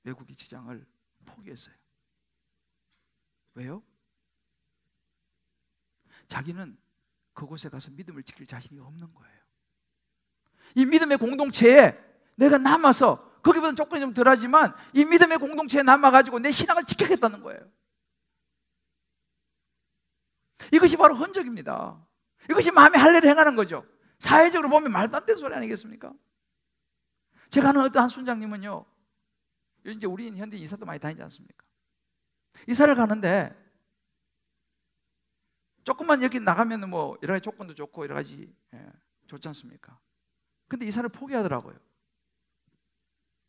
외국인 직장을 포기했어요. 왜요? 자기는 그곳에 가서 믿음을 지킬 자신이 없는 거예요. 이 믿음의 공동체에 내가 남아서, 거기보다는 조건이 좀 덜하지만 이 믿음의 공동체에 남아가지고 내 신앙을 지키겠다는 거예요. 이것이 바로 헌적입니다. 이것이 마음의 할례를 행하는 거죠. 사회적으로 보면 말도 안 되는 소리 아니겠습니까? 제가 아는 어떤 한 순장님은요, 이제 우리 현대 이사도 많이 다니지 않습니까? 이사를 가는데 조금만 여기 나가면 뭐 여러 가지 조건도 좋고 여러 가지 좋지 않습니까? 근데 이사를 포기하더라고요.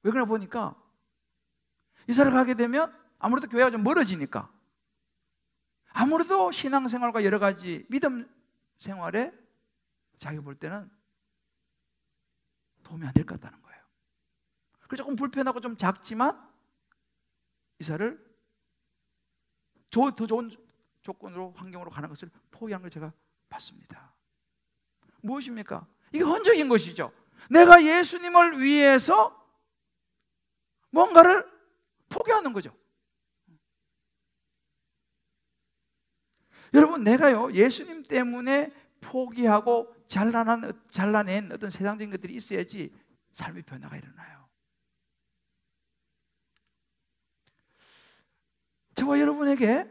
왜 그러나 보니까 이사를 가게 되면 아무래도 교회가 좀 멀어지니까, 아무래도 신앙생활과 여러 가지 믿음 생활에 자기가 볼 때는 도움이 안 될 것 같다는 거예요. 그래서 조금 불편하고 좀 작지만 이사를 더 좋은 조건으로, 환경으로 가는 것을 포기한 걸 제가 봤습니다. 무엇입니까? 이게 헌적인 것이죠. 내가 예수님을 위해서 뭔가를 포기하는 거죠. 여러분, 내가요, 예수님 때문에 포기하고 잘라낸 어떤 세상적인 것들이 있어야지 삶의 변화가 일어나요. 저와 여러분에게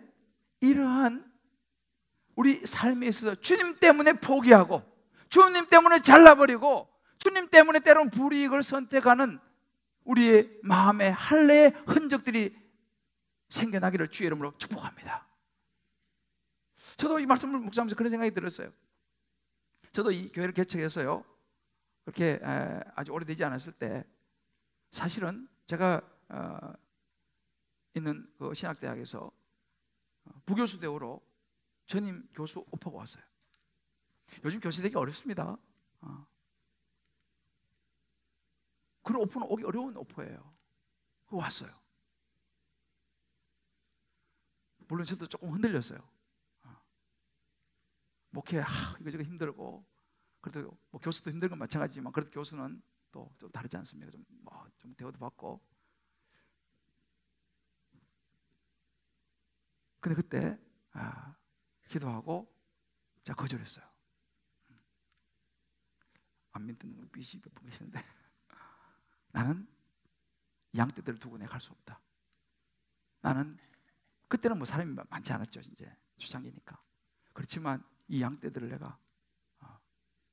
이러한 우리 삶에 있어서 주님 때문에 포기하고, 주님 때문에 잘라버리고, 주님 때문에 때로는 불이익을 선택하는 우리의 마음의 할례의 흔적들이 생겨나기를 주의 이름으로 축복합니다. 저도 이 말씀을 묵상하면서 그런 생각이 들었어요. 저도 이 교회를 개척해서요, 그렇게 아주 오래되지 않았을 때, 사실은 제가 있는 그 신학대학에서 부교수 대우로 전임 교수 오퍼가 왔어요. 요즘 교수 되기 어렵습니다. 그런 오퍼는 오기 어려운 오퍼예요. 그거 왔어요. 물론 저도 조금 흔들렸어요. 목회 이거저거 힘들고, 그래도 뭐 교수도 힘든 건 마찬가지지만 그래도 교수는 또 좀 다르지 않습니까? 좀 대우도 받고. 근데 그때 기도하고 제가 거절했어요. 안 믿는 빛이 몇 분 계시는데 나는 양떼들을 두고 내가 갈 수 없다. 나는 그때는 뭐 사람이 많지 않았죠. 이제 초창기니까. 그렇지만 이 양떼들을 내가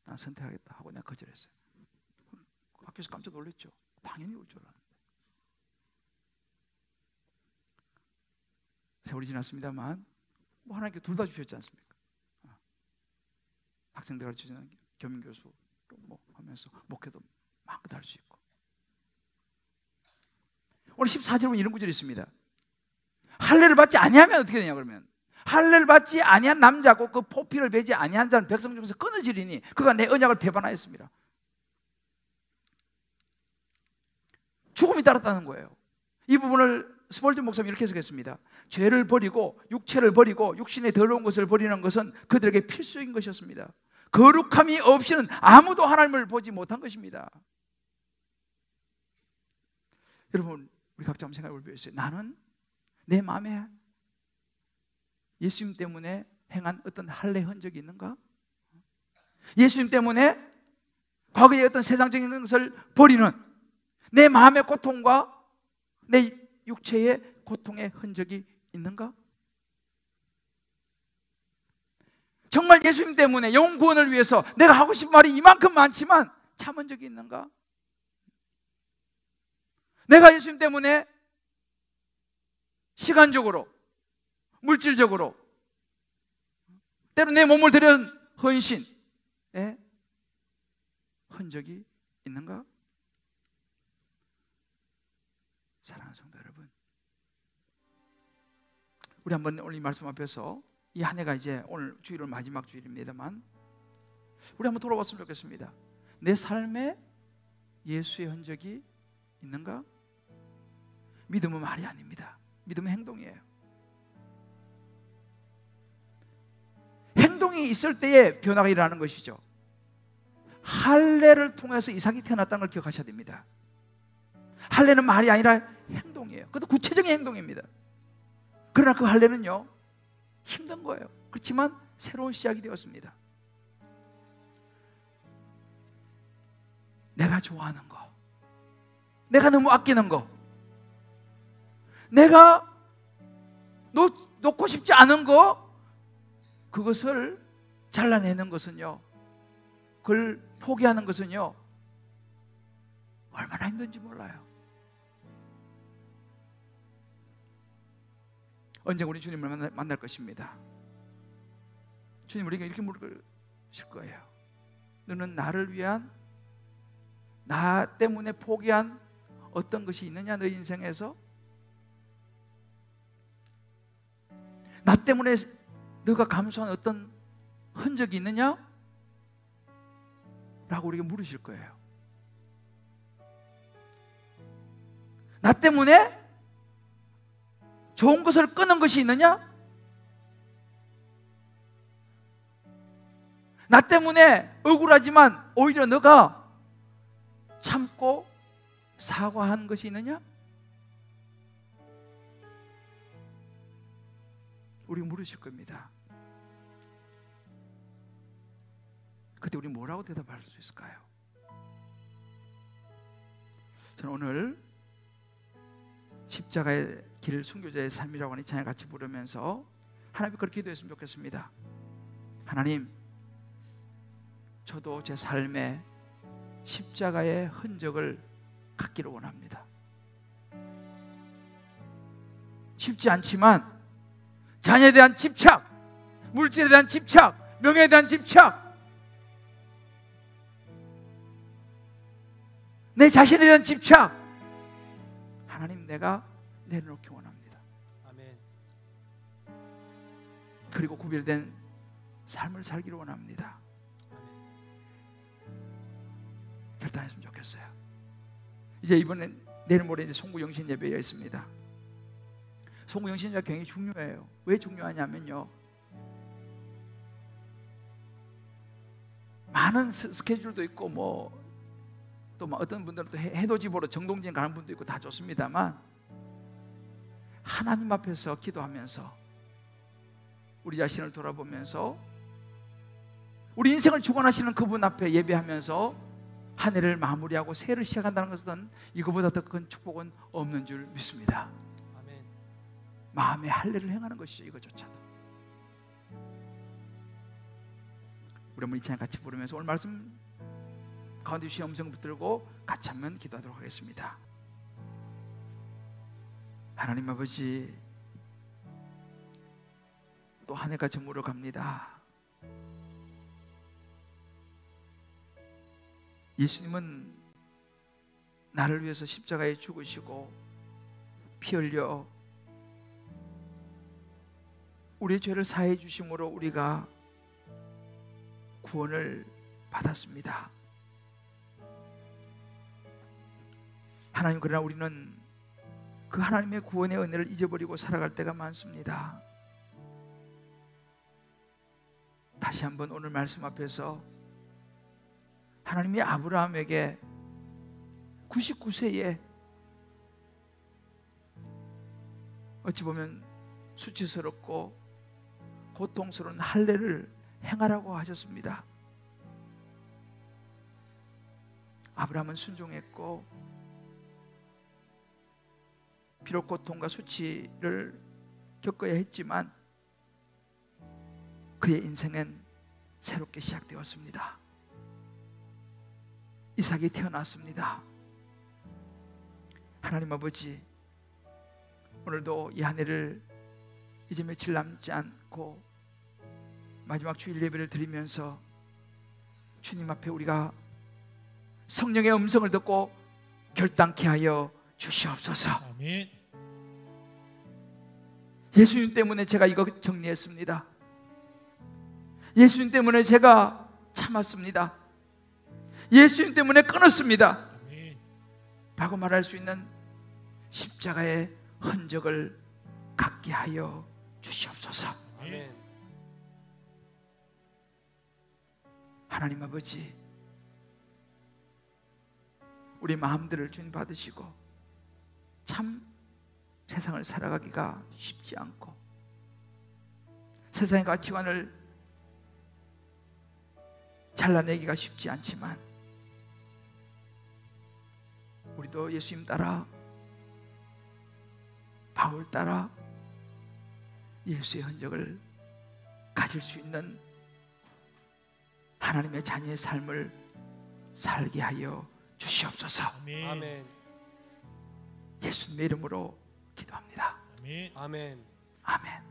난 선택하겠다 하고 내가 거절했어요. 학교에서 깜짝 놀랐죠. 당연히 올 줄 알았는데. 세월이 지났습니다만 뭐 하나님께 둘 다 주셨지 않습니까? 학생들 가르치는 겸임교수 뭐 하면서 목회도 마음껏 할 수 있고. 오늘 14절에 보면 이런 구절이 있습니다. 할례를 받지 아니하면 어떻게 되냐 그러면, 할례를 받지 아니한 남자고 그 포피를 베지 아니한 자는 백성 중에서 끊어지리니 그가 내 언약을 배반하였습니다. 죽음이 따랐다는 거예요. 이 부분을 스폴전 목사님이 이렇게 해석했습니다. 죄를 버리고 육체를 버리고 육신의 더러운 것을 버리는 것은 그들에게 필수인 것이었습니다. 거룩함이 없이는 아무도 하나님을 보지 못한 것입니다. 여러분, 우리 각자 한번 생각해 볼 필요 있어요. 나는 내 마음에 예수님 때문에 행한 어떤 할례 흔적이 있는가? 예수님 때문에 과거의 어떤 세상적인 것을 버리는 내 마음의 고통과 내 육체의 고통의 흔적이 있는가? 정말 예수님 때문에 영혼 구원을 위해서 내가 하고 싶은 말이 이만큼 많지만 참은 적이 있는가? 내가 예수님 때문에 시간적으로, 물질적으로, 때로 내 몸을 들여는 헌신의 흔적이 있는가? 사랑하는 성도 여러분, 우리 한번 오늘 이 말씀 앞에서 이 한 해가 이제 오늘 주일은 마지막 주일입니다만 우리 한번 돌아봤으면 좋겠습니다. 내 삶에 예수의 흔적이 있는가? 믿음은 말이 아닙니다. 믿음은 행동이에요. 행동이 있을 때에 변화가 일어나는 것이죠. 할례를 통해서 이삭이 태어났다는 걸 기억하셔야 됩니다. 할례는 말이 아니라 행동이에요. 그것도 구체적인 행동입니다. 그러나 그 할례는요, 힘든 거예요. 그렇지만 새로운 시작이 되었습니다. 내가 좋아하는 거, 내가 너무 아끼는 거, 내가 놓고 싶지 않은 거, 그것을 잘라내는 것은요, 그걸 포기하는 것은요, 얼마나 힘든지 몰라요. 언제 우리 주님을 만날 것입니다. 주님 우리가 이렇게 물으실 거예요. 너는 나를 위한, 나 때문에 포기한 어떤 것이 있느냐? 너 인생에서 나 때문에 너가 감수한 어떤 흔적이 있느냐? 라고 우리가 물으실 거예요. 나 때문에 좋은 것을 끊은 것이 있느냐? 나 때문에 억울하지만 오히려 너가 참고 사과한 것이 있느냐? 우리가 물으실 겁니다. 그때 우리 뭐라고 대답할 수 있을까요? 저는 오늘 십자가의 길, 순교자의 삶이라고 하는 이 찬양 같이 부르면서 하나님 그렇게 기도했으면 좋겠습니다. 하나님, 저도 제 삶에 십자가의 흔적을 갖기를 원합니다. 쉽지 않지만 자녀에 대한 집착, 물질에 대한 집착, 명예에 대한 집착, 내 자신에 대한 집착, 하나님 내가 내려놓기 원합니다. 아멘. 그리고 구별된 삶을 살기를 원합니다. 결단했으면 좋겠어요. 이제 이번엔 내일 모레 이제 송구영신 예배가 있습니다. 송구영신 예배가 굉장히 중요해요. 왜 중요하냐면요, 많은 스케줄도 있고 또 어떤 분들은 또 해돋이 보러 정동진 가는 분도 있고 다 좋습니다만, 하나님 앞에서 기도하면서 우리 자신을 돌아보면서 우리 인생을 주관하시는 그분 앞에 예배하면서 한 해를 마무리하고 새해를 시작한다는 것은 이거보다 더 큰 축복은 없는 줄 믿습니다. 아멘. 마음의 할례를 행하는 것이죠. 이거조차도. 우리 한번 이 찬양 같이 부르면서 오늘 말씀 가운데 주신 음성 붙들고 같이 한번 기도하도록 하겠습니다. 하나님 아버지, 또 한 해가 저물어 갑니다. 예수님은 나를 위해서 십자가에 죽으시고 피 흘려 우리의 죄를 사해 주심으로 우리가 구원을 받았습니다. 하나님, 그러나 우리는 그 하나님의 구원의 은혜를 잊어버리고 살아갈 때가 많습니다. 다시 한번 오늘 말씀 앞에서 하나님이 아브라함에게 99세에 어찌 보면 수치스럽고 고통스러운 할례를 행하라고 하셨습니다. 아브라함은 순종했고 비록 고통과 수치를 겪어야 했지만 그의 인생은 새롭게 시작되었습니다. 이삭이 태어났습니다. 하나님 아버지, 오늘도 이 한 해를 이제 며칠 남지 않고 마지막 주일 예배를 드리면서 주님 앞에 우리가 성령의 음성을 듣고 결단케 하여 주시옵소서. 아멘. 예수님 때문에 제가 이거 정리했습니다. 예수님 때문에 제가 참았습니다. 예수님 때문에 끊었습니다. 아멘. 라고 말할 수 있는 십자가의 흔적을 갖게 하여 주시옵소서. 아멘. 하나님 아버지, 우리 마음들을 주님 받으시고 참 세상을 살아가기가 쉽지 않고 세상의 가치관을 잘라내기가 쉽지 않지만 우리도 예수님 따라 바울 따라 예수의 흔적을 가질 수 있는 하나님의 자녀의 삶을 살게 하여 주시옵소서. 아멘. 아멘. 예수님의 이름으로 기도합니다. 아멘. 아멘. 아멘.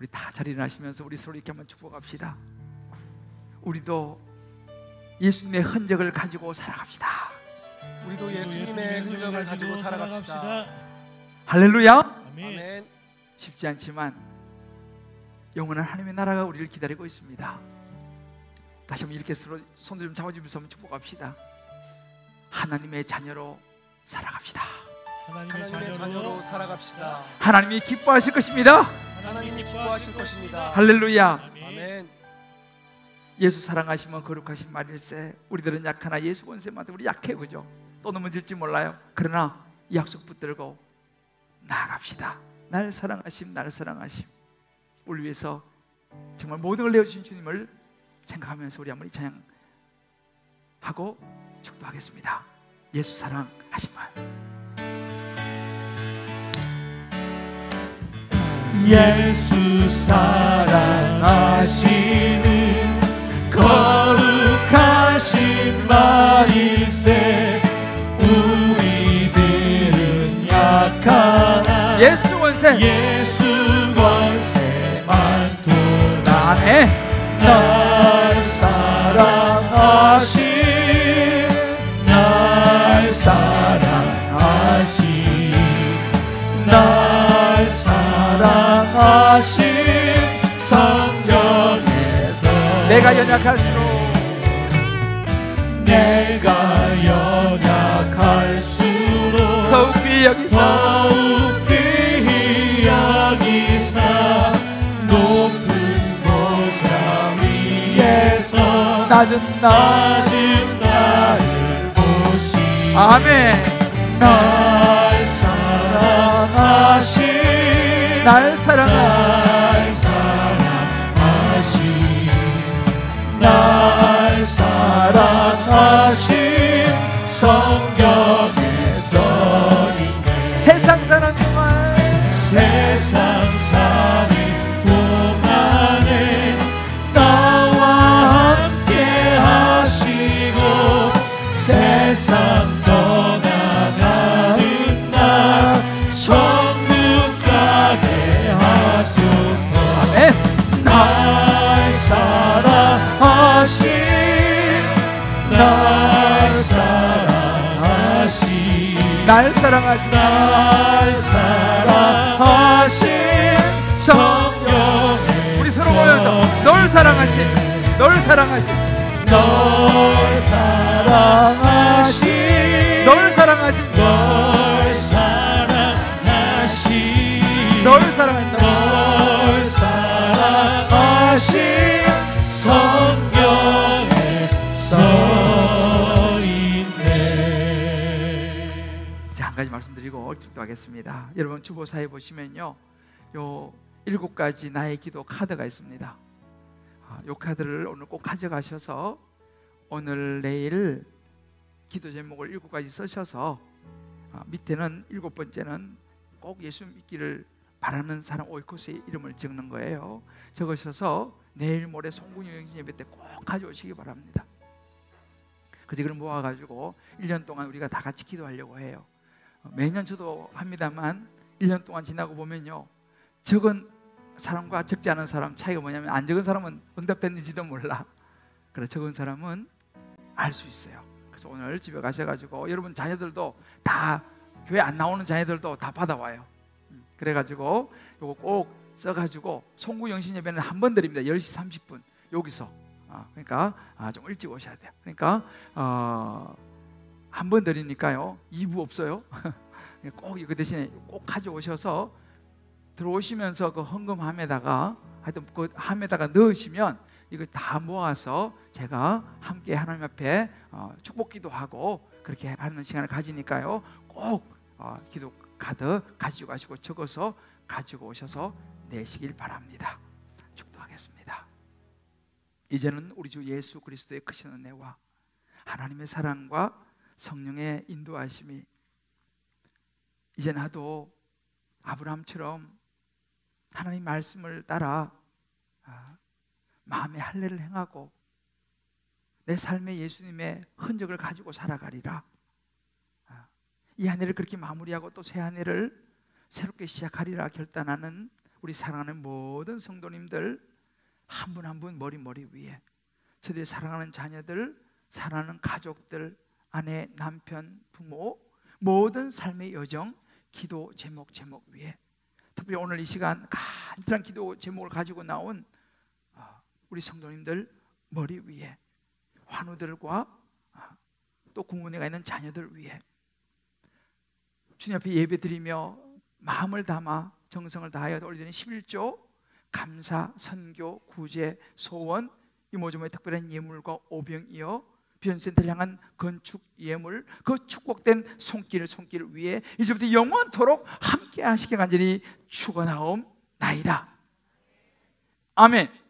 우리 다 자리 일어나시면서 우리 서로 이렇게 한번 축복합시다. 우리도 예수님의 흔적을 가지고 살아갑시다. 우리도 예수님의 흔적을 가지고 살아갑시다. 할렐루야. 아멘. 아멘. 쉽지 않지만 영원한 하나님의 나라가 우리를 기다리고 있습니다. 다시 한번 이렇게 서로 손을 좀 잡아주면서 한번 축복합시다. 하나님의 자녀로 살아갑시다. 하나님의 하나님의 자녀로 살아갑시다. 하나님이 기뻐하실 것입니다. 하나님이 기뻐하실 것입니다. 할렐루야. 아멘. 예수 사랑하시면 거룩하신 말일세. 우리들은 약하나 예수 본셈한테 우리 약해, 그죠? 또 넘어질지 몰라요. 그러나 이 약속 붙들고 나아갑시다. 날 사랑하심, 나를 사랑하심. 우리 위해서 정말 모든 걸 내어주신 주님을 생각하면서 우리 한번 이 찬양하고 축도하겠습니다. 예수 사랑하시면. 예수 사랑하시는 거룩하신 말일세. 우리들은 약하나 예수 권세, 예수 권세만 도나네. 날 사랑하신, 날 사랑하신, 날 사랑하신 성령에서 내가 연약할수록 내가 연약할수록 더욱 귀히 여기사 더욱 귀히 여기사 높은 보좌 위에서 낮은 나 낮은 나를 보시. 아멘. 날 사랑하신, 날 사랑하 날 사랑하신, 날 사랑하신 성경에 써있네. 세상 사는 동안 세상 사는 동안에 나와 함께 하시고 세상 떠나가는 날 천국 가게 하소서. 아멘. 날 사랑하신, 날 사랑하신, 날 사랑하신 날 사랑하신 성령의 우리 서로 모여서 널 사랑하신, 널 사랑하신, 널 사랑하신, 널 사랑하신, 널 사랑하신, 널 사랑하신, 널 사랑하신 성경에 써있네. 자, 한 가지 말씀드리고 축도하겠습니다. 여러분 주보사에 보시면요, 요 7가지 나의 기도 카드가 있습니다. 요 카드를 오늘 꼭 가져가셔서 오늘 내일 기도 제목을 7가지 쓰셔서 밑에는 7번째는 꼭 예수 믿기를 바라는 사람 오이코스의 이름을 적는 거예요. 적으셔서 내일 모레 송군유 영신 예배 때 꼭 가져오시기 바랍니다. 그래서 이걸 모아가지고 1년 동안 우리가 다 같이 기도하려고 해요. 매년 저도 합니다만 1년 동안 지나고 보면요, 적은 사람과 적지 않은 사람 차이가 뭐냐면 안 적은 사람은 응답됐는지도 몰라. 그래 적은 사람은 알 수 있어요. 그래서 오늘 집에 가셔가지고 여러분 자녀들도 다 교회 안 나오는 자녀들도 다 받아와요. 그래가지고 요거 꼭 써가지고 송구 영신 예배는 한 번 드립니다. 10시 30분 여기서. 그러니까 좀 일찍 오셔야 돼요. 그러니까 한 번 드리니까요 2부 없어요. 꼭 이거 대신에 꼭 가져오셔서 들어오시면서 그 헌금함에다가 하여튼 그 함에다가 넣으시면 이거 다 모아서 제가 함께 하나님 앞에 축복기도 하고 그렇게 하는 시간을 가지니까요 꼭 기도 가득 가지고 가시고 적어서 가지고 오셔서 내시길 바랍니다. 축도하겠습니다. 이제는 우리 주 예수 그리스도의 크신 은혜와 하나님의 사랑과 성령의 인도하심이 이제 나도 아브라함처럼 하나님 말씀을 따라 마음의 할례를 행하고 내 삶에 예수님의 흔적을 가지고 살아가리라. 이 한 해를 그렇게 마무리하고 또 새 한 해를 새롭게 시작하리라 결단하는 우리 사랑하는 모든 성도님들 한 분 한 분 머리 위에 저들이 사랑하는 자녀들, 사랑하는 가족들, 아내, 남편, 부모 모든 삶의 여정 기도 제목 위에 특별히 오늘 이 시간 간절한 기도 제목을 가지고 나온 우리 성도님들 머리 위에 환우들과 또 공군에 가 있는 자녀들 위에 주님 앞에 예배드리며 마음을 담아 정성을 다하여 올리는 11조 감사, 선교, 구제, 소원 이모저모의 특별한 예물과 오병이어 비전센터를 향한 건축 예물 그 축복된 손길 위에 이제부터 영원토록 함께 하시게 간절히 축원하옵나이다. 아멘.